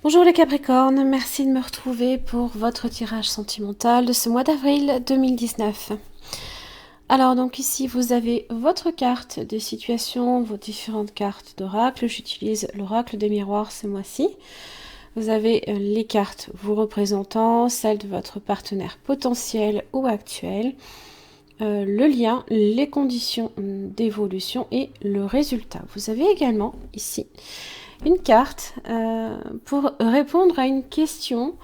Bonjour les Capricornes, merci de me retrouver pour votre tirage sentimental de ce mois d'avril 2019. Alors donc ici vous avez votre carte des situations, vos différentes cartes d'oracle. J'utilise l'oracle des miroirs ce mois-ci. Vous avez les cartes vous représentant, celles de votre partenaire potentiel ou actuel, le lien, les conditions d'évolution et le résultat. Vous avez également ici une carte pour répondre à une question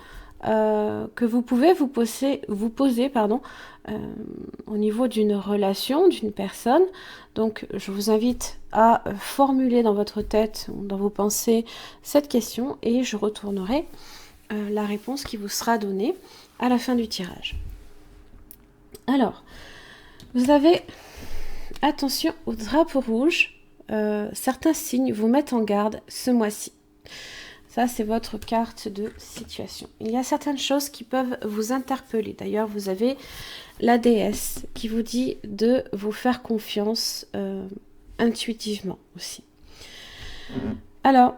que vous pouvez vous poser au niveau d'une relation, d'une personne. Donc, je vous invite à formuler dans votre tête, dans vos pensées, cette question et je retournerai la réponse qui vous sera donnée à la fin du tirage. Alors, vous avez attention au drapeau rouge. Certains signes vous mettent en garde ce mois-ci. Ça, c'est votre carte de situation. Il y a certaines choses qui peuvent vous interpeller. D'ailleurs, vous avez la déesse qui vous dit de vous faire confiance intuitivement aussi. Alors,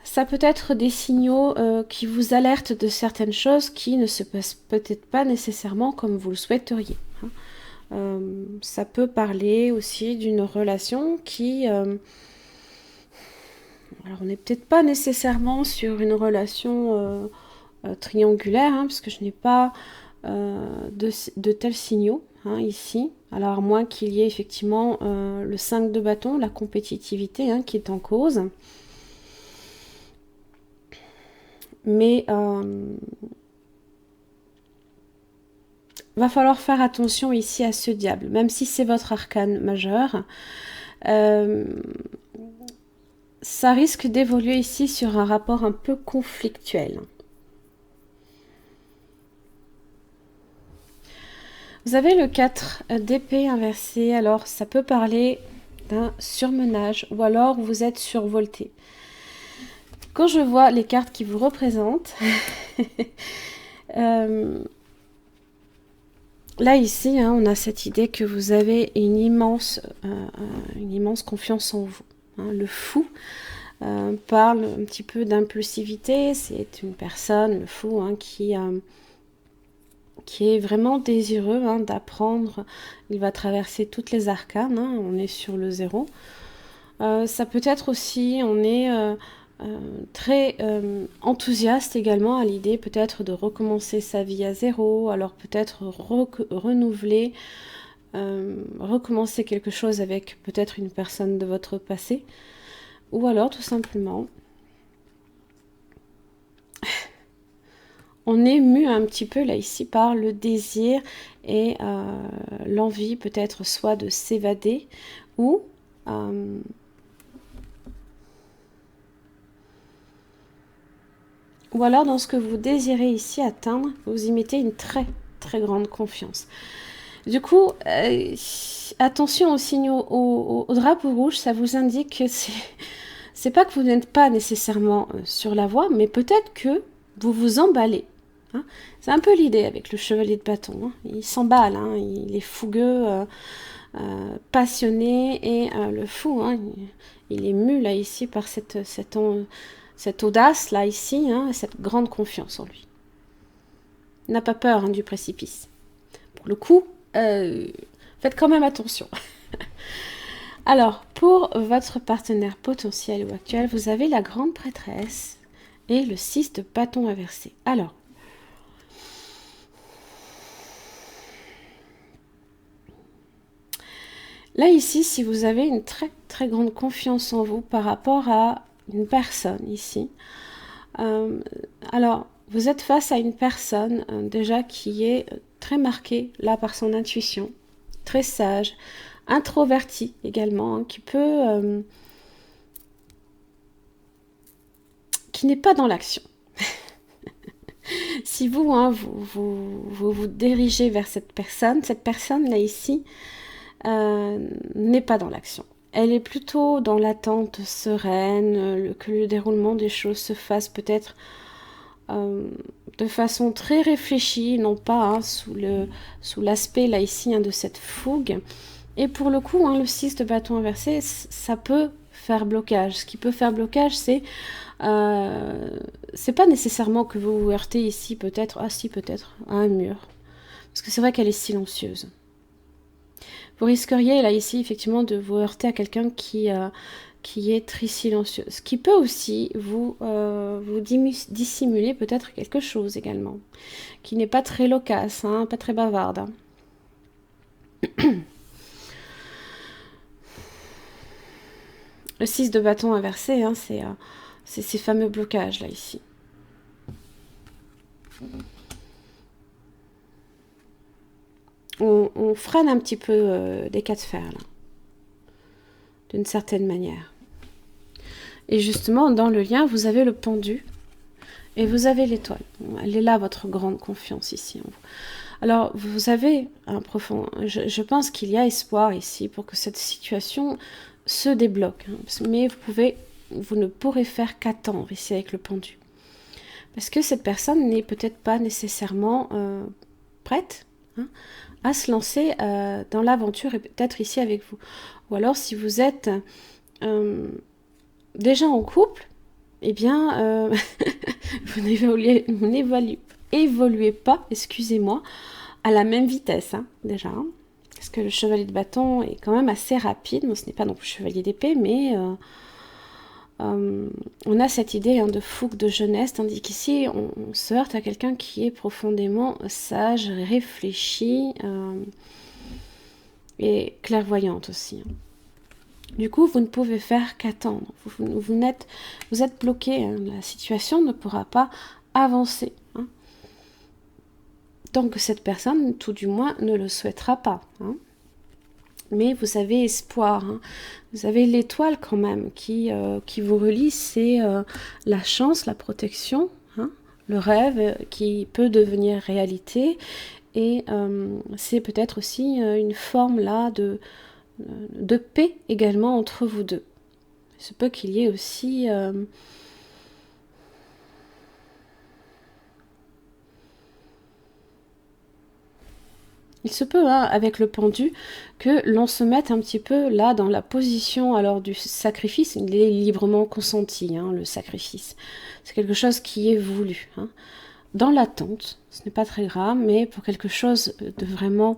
ça peut être des signaux qui vous alertent de certaines choses qui ne se passent peut-être pas nécessairement comme vous le souhaiteriez. Ça peut parler aussi d'une relation qui... alors on n'est peut-être pas nécessairement sur une relation triangulaire, parce que je n'ai pas de tels signaux ici. Alors à moins qu'il y ait effectivement le 5 de bâton, la compétitivité qui est en cause. Mais va falloir faire attention ici à ce diable, même si c'est votre arcane majeur. Ça risque d'évoluer ici sur un rapport un peu conflictuel. Vous avez le 4 d'épée inversé, alors ça peut parler d'un surmenage ou alors vous êtes survolté. Quand je vois les cartes qui vous représentent, là ici, on a cette idée que vous avez une immense confiance en vous. Le fou parle un petit peu d'impulsivité. C'est une personne, le fou, qui est vraiment désireux d'apprendre. Il va traverser toutes les arcanes. On est sur le 0. Ça peut être aussi, on est très enthousiaste également à l'idée peut-être de recommencer sa vie à 0. Alors peut-être renouveler, recommencer quelque chose avec peut-être une personne de votre passé. Ou alors tout simplement, on est mu un petit peu là ici par le désir et l'envie peut-être soit de s'évader ou alors dans ce que vous désirez ici atteindre, vous y mettez une très très grande confiance. Du coup, attention aux signaux, au drapeau rouge, ça vous indique que c'est pas que vous n'êtes pas nécessairement sur la voie, mais peut-être que vous vous emballez. C'est un peu l'idée avec le chevalier de bâton. Il s'emballe, il est fougueux, passionné, et le fou, il est mu là ici par cette audace là ici, cette grande confiance en lui. Il n'a pas peur du précipice. Pour le coup, faites quand même attention. Alors, pour votre partenaire potentiel ou actuel, vous avez la grande prêtresse et le 6 de bâton inversé. Alors, là ici, si vous avez une très très grande confiance en vous par rapport à une personne ici, alors vous êtes face à une personne déjà qui est très marquée là par son intuition, très sage, introverti également, qui peut... qui n'est pas dans l'action. Si vous, vous dirigez vers cette personne là ici n'est pas dans l'action. Elle est plutôt dans l'attente sereine, que le déroulement des choses se fasse peut-être de façon très réfléchie, non pas sous l'aspect là ici de cette fougue. Et pour le coup, le 6 de bâton inversé, ça peut faire blocage. Ce qui peut faire blocage, c'est pas nécessairement que vous vous heurtez ici, peut-être, ah si, peut-être, à un mur. Parce que c'est vrai qu'elle est silencieuse. Vous risqueriez, là, ici, effectivement, de vous heurter à quelqu'un qui est très silencieux. Ce qui peut aussi vous dissimuler peut-être quelque chose également, qui n'est pas très loquace, hein, pas très bavarde. Hein. Le 6 de bâton inversé, hein, c'est ces fameux blocages là ici. On freine un petit peu des cas de fer là, d'une certaine manière. Et justement, dans le lien, vous avez le pendu et vous avez l'étoile. Elle est là, votre grande confiance ici en vous. Alors, vous avez un profond... Je pense qu'il y a espoir ici pour que cette situation se débloque. Hein, mais vous ne pourrez faire qu'attendre ici avec le pendu. Parce que cette personne n'est peut-être pas nécessairement prête à se lancer dans l'aventure et peut-être ici avec vous. Ou alors, si vous êtes déjà en couple, eh bien, vous n'évoluez pas, excusez-moi, à la même vitesse, hein, déjà. Hein, parce que le chevalier de bâton est quand même assez rapide. Bon, ce n'est pas non plus chevalier d'épée, mais on a cette idée hein, de fougue, de jeunesse, tandis qu'ici, on se heurte à quelqu'un qui est profondément sage, réfléchi et clairvoyante aussi. Hein. Du coup, vous ne pouvez faire qu'attendre. Vous êtes bloqué. Hein. La situation ne pourra pas avancer. Hein. Tant que cette personne, tout du moins, ne le souhaitera pas. Hein. Mais vous avez espoir. Hein. Vous avez l'étoile quand même qui vous relie. C'est la chance, la protection, hein, le rêve qui peut devenir réalité. Et c'est peut-être aussi une forme là de paix également entre vous deux. Il se peut qu'il y ait aussi il se peut, hein, avec le pendu, que l'on se mette un petit peu là dans la position alors du sacrifice. Il est librement consenti, hein, le sacrifice. C'est quelque chose qui est voulu. Hein. Dans l'attente, ce n'est pas très grave, mais pour quelque chose de vraiment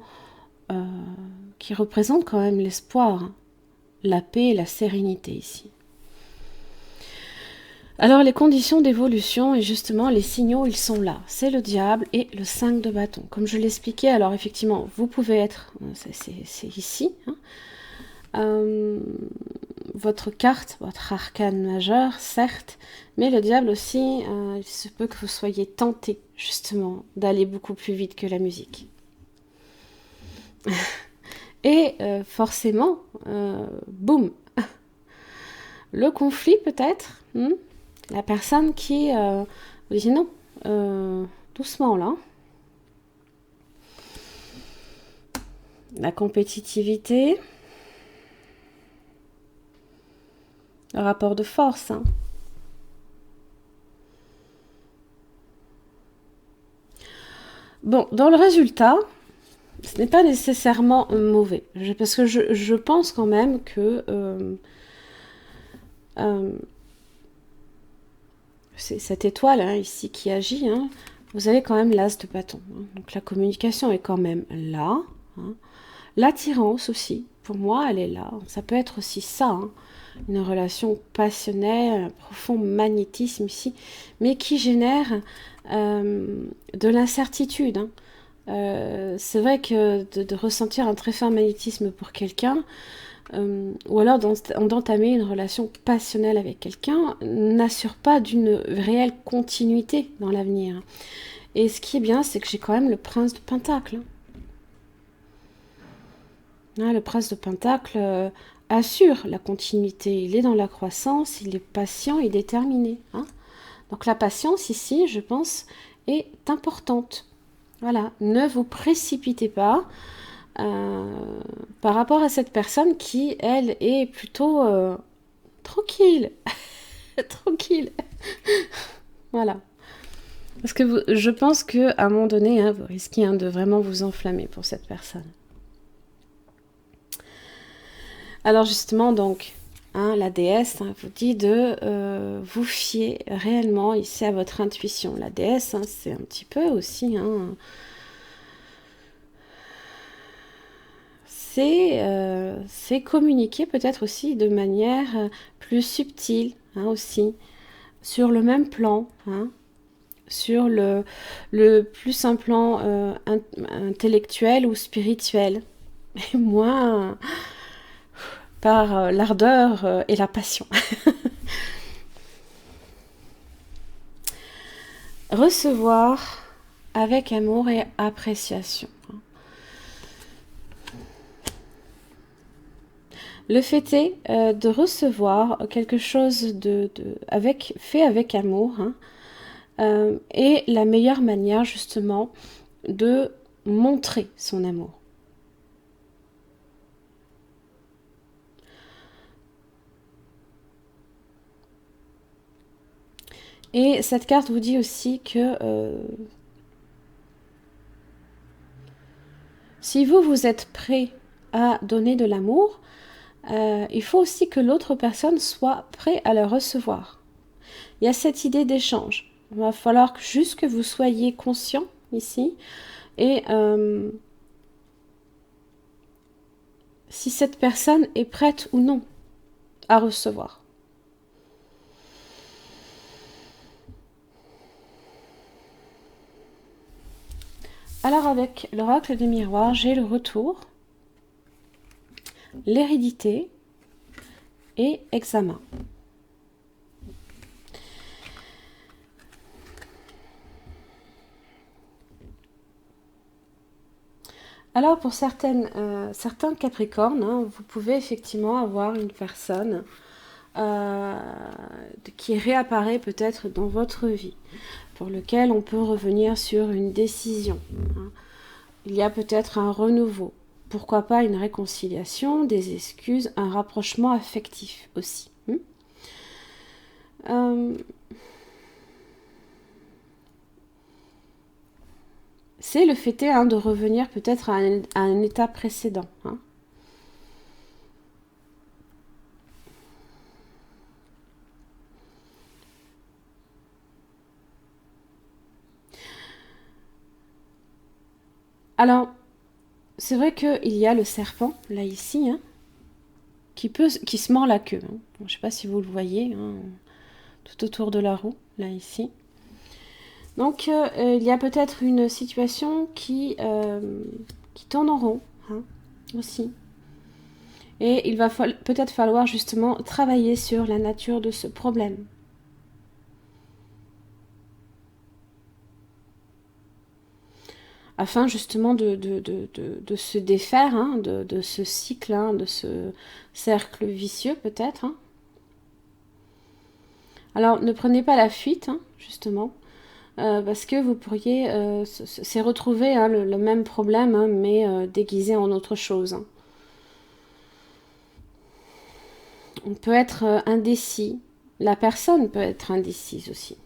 qui représente quand même l'espoir, hein, la paix et la sérénité ici. Alors les conditions d'évolution et justement les signaux, ils sont là. C'est le diable et le 5 de bâton. Comme je l'expliquais, alors effectivement, vous pouvez être, c'est ici, hein, votre carte, votre arcane majeur, certes, mais le diable aussi, il se peut que vous soyez tenté justement d'aller beaucoup plus vite que la musique. Et forcément, boum, le conflit peut-être, la personne qui vous dit non, doucement là. La compétitivité, le rapport de force. Hein. Bon, dans le résultat, ce n'est pas nécessairement mauvais, parce que je pense quand même que c'est cette étoile hein, ici qui agit, hein, vous avez quand même l'as de bâton. Hein, donc la communication est quand même là. Hein. L'attirance aussi, pour moi, elle est là. Ça peut être aussi ça, hein, une relation passionnelle, un profond magnétisme ici, mais qui génère de l'incertitude. Hein. C'est vrai que de ressentir un très fort magnétisme pour quelqu'un, ou alors d'entamer une relation passionnelle avec quelqu'un, n'assure pas d'une réelle continuité dans l'avenir. Et ce qui est bien, c'est que j'ai quand même le prince de Pentacle. Hein, le prince de Pentacle assure la continuité. Il est dans la croissance, il est patient et déterminé. Hein. Donc la patience ici, je pense, est importante. Voilà, ne vous précipitez pas par rapport à cette personne qui, elle, est plutôt tranquille. Tranquille. Voilà. Parce que je pense qu'à un moment donné, hein, vous risquez hein, de vraiment vous enflammer pour cette personne. Alors justement, donc, Hein, la déesse vous dit de vous fier réellement ici à votre intuition. La déesse, c'est un petit peu aussi... c'est communiquer peut-être aussi de manière plus subtile aussi, sur le même plan, sur le plus un plan intellectuel ou spirituel, et moins par l'ardeur et la passion. Recevoir avec amour et appréciation. Le fait est de recevoir quelque chose fait avec amour est la meilleure manière justement de montrer son amour. Et cette carte vous dit aussi que si vous êtes prêt à donner de l'amour, il faut aussi que l'autre personne soit prêt à le recevoir. Il y a cette idée d'échange. Il va falloir juste que vous soyez conscient ici et si cette personne est prête ou non à recevoir. Alors avec l'oracle des miroirs, j'ai le retour, l'hérédité et examen. Alors pour certains Capricornes, vous pouvez effectivement avoir une personne qui réapparaît peut-être dans votre vie, pour lequel on peut revenir sur une décision. Il y a peut-être un renouveau, pourquoi pas une réconciliation, des excuses, un rapprochement affectif aussi. C'est le fait de revenir peut-être à un état précédent. Alors, c'est vrai qu'il y a le serpent, là ici, qui se mord la queue. Bon, je ne sais pas si vous le voyez, tout autour de la roue, là ici. Donc, il y a peut-être une situation qui tourne en rond, aussi. Et il va peut-être falloir justement travailler sur la nature de ce problème. Afin justement de se défaire de ce cycle, de ce cercle vicieux peut-être. Alors ne prenez pas la fuite, justement, parce que vous pourriez se retrouver le même problème, mais déguisé en autre chose. On peut être indécis, la personne peut être indécise aussi.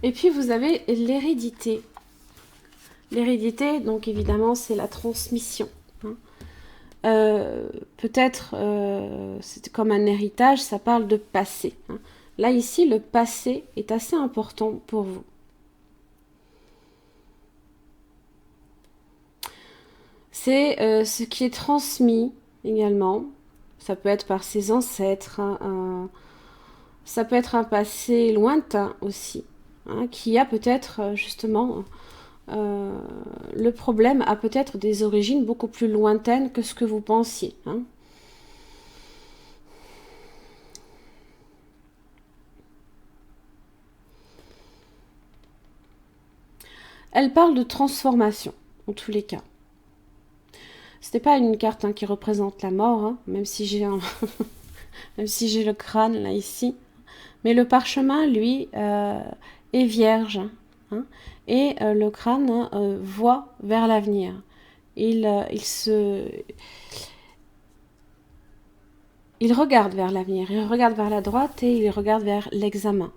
Et puis vous avez l'hérédité. L'hérédité, donc évidemment, c'est la transmission. Peut-être, c'est comme un héritage, ça parle de passé. Là, ici, le passé est assez important pour vous. C'est ce qui est transmis également. Ça peut être par ses ancêtres. Ça peut être un passé lointain aussi. Qui a peut-être justement le problème a peut-être des origines beaucoup plus lointaines que ce que vous pensiez. Elle parle de transformation, en tous les cas. Ce n'est pas une carte qui représente la mort, même si j'ai même si j'ai le crâne là ici. Mais le parchemin, lui, est vierge. Et le crâne voit vers l'avenir. Il regarde vers l'avenir, il regarde vers la droite et il regarde vers l'examen.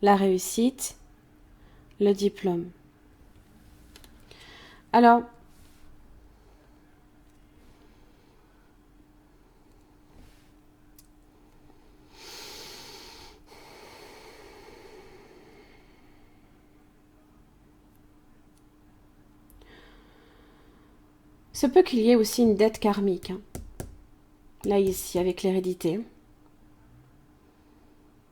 La réussite, le diplôme. Alors, il se peut qu'il y ait aussi une dette karmique, hein. Là, ici, avec l'hérédité.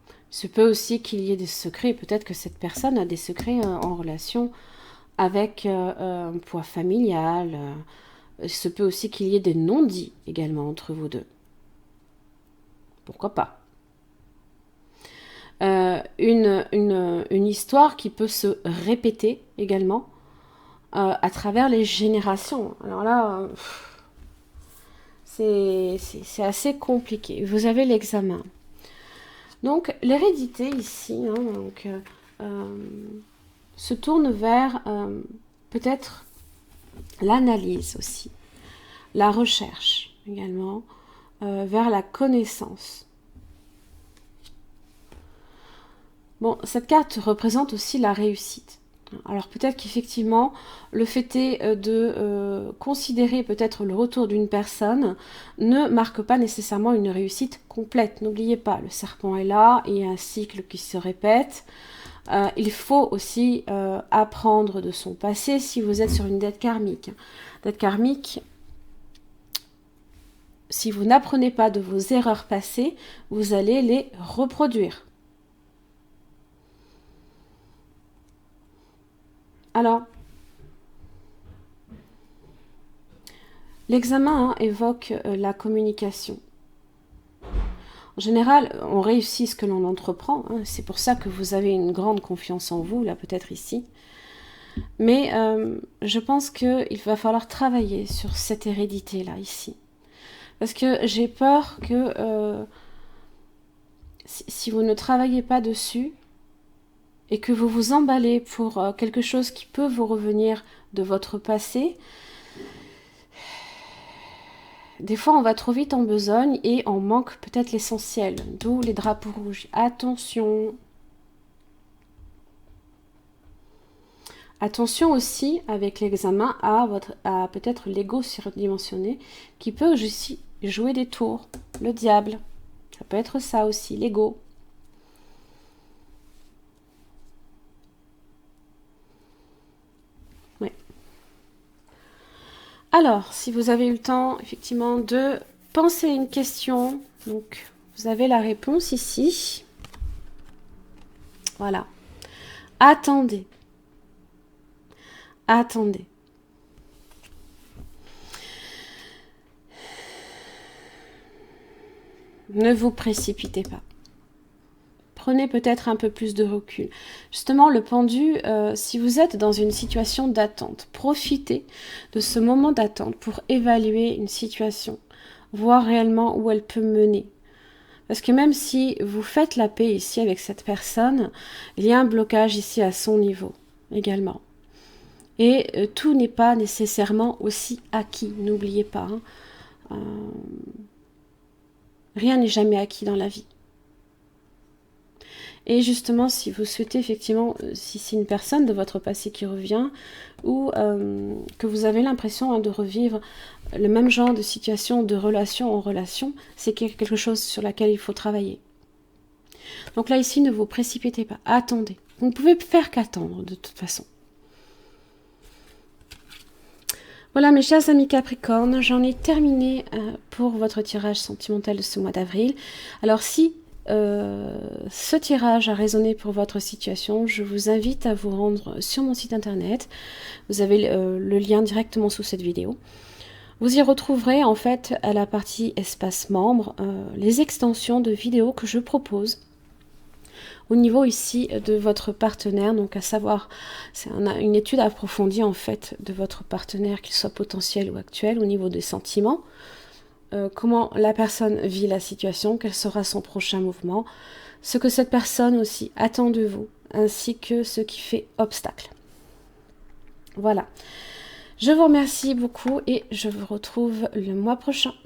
Il se peut aussi qu'il y ait des secrets. Peut-être que cette personne a des secrets en relation avec un poids familial. Il se peut aussi qu'il y ait des non-dits également entre vous deux. Pourquoi pas? Une histoire qui peut se répéter également à travers les générations. Alors là, c'est assez compliqué. Vous avez l'examen. Donc, l'hérédité ici se tourne vers peut-être l'analyse aussi, la recherche également, vers la connaissance. Bon, cette carte représente aussi la réussite. Alors peut-être qu'effectivement, le fait est de considérer peut-être le retour d'une personne ne marque pas nécessairement une réussite complète. N'oubliez pas, le serpent est là, il y a un cycle qui se répète. Il faut aussi apprendre de son passé si vous êtes sur une dette karmique. Dette karmique, si vous n'apprenez pas de vos erreurs passées, vous allez les reproduire. Alors, l'examen évoque la communication. En général, on réussit ce que l'on entreprend. Hein. C'est pour ça que vous avez une grande confiance en vous, là peut-être ici. Mais je pense qu'il va falloir travailler sur cette hérédité-là, ici. Parce que j'ai peur que si vous ne travaillez pas dessus, et que vous vous emballez pour quelque chose qui peut vous revenir de votre passé, des fois on va trop vite en besogne et on manque peut-être l'essentiel, d'où les drapeaux rouges. Attention. Attention aussi avec l'examen à peut-être l'ego surdimensionné qui peut aussi jouer des tours. Le diable, ça peut être ça aussi, l'ego. Oui. Alors, si vous avez eu le temps, effectivement, de penser à une question, donc vous avez la réponse ici. Voilà. Attendez. Attendez. Ne vous précipitez pas. Prenez peut-être un peu plus de recul. Justement, le pendu, si vous êtes dans une situation d'attente, profitez de ce moment d'attente pour évaluer une situation, voir réellement où elle peut mener. Parce que même si vous faites la paix ici avec cette personne, il y a un blocage ici à son niveau également. Et tout n'est pas nécessairement aussi acquis, n'oubliez pas. Hein. Rien n'est jamais acquis dans la vie. Et justement, si vous souhaitez effectivement, si c'est une personne de votre passé qui revient, ou que vous avez l'impression de revivre le même genre de situation, de relation en relation, c'est quelque chose sur laquelle il faut travailler. Donc là, ici, ne vous précipitez pas, attendez. Vous ne pouvez faire qu'attendre de toute façon. Voilà mes chers amis Capricorne, j'en ai terminé pour votre tirage sentimental de ce mois d'avril. Alors si ce tirage a résonné pour votre situation, je vous invite à vous rendre sur mon site internet. Vous avez le lien directement sous cette vidéo. Vous y retrouverez en fait à la partie espace membres les extensions de vidéos que je propose au niveau ici de votre partenaire, donc à savoir, c'est une étude approfondie en fait de votre partenaire, qu'il soit potentiel ou actuel, au niveau des sentiments, comment la personne vit la situation, quel sera son prochain mouvement, ce que cette personne aussi attend de vous, ainsi que ce qui fait obstacle. Voilà. Je vous remercie beaucoup et je vous retrouve le mois prochain.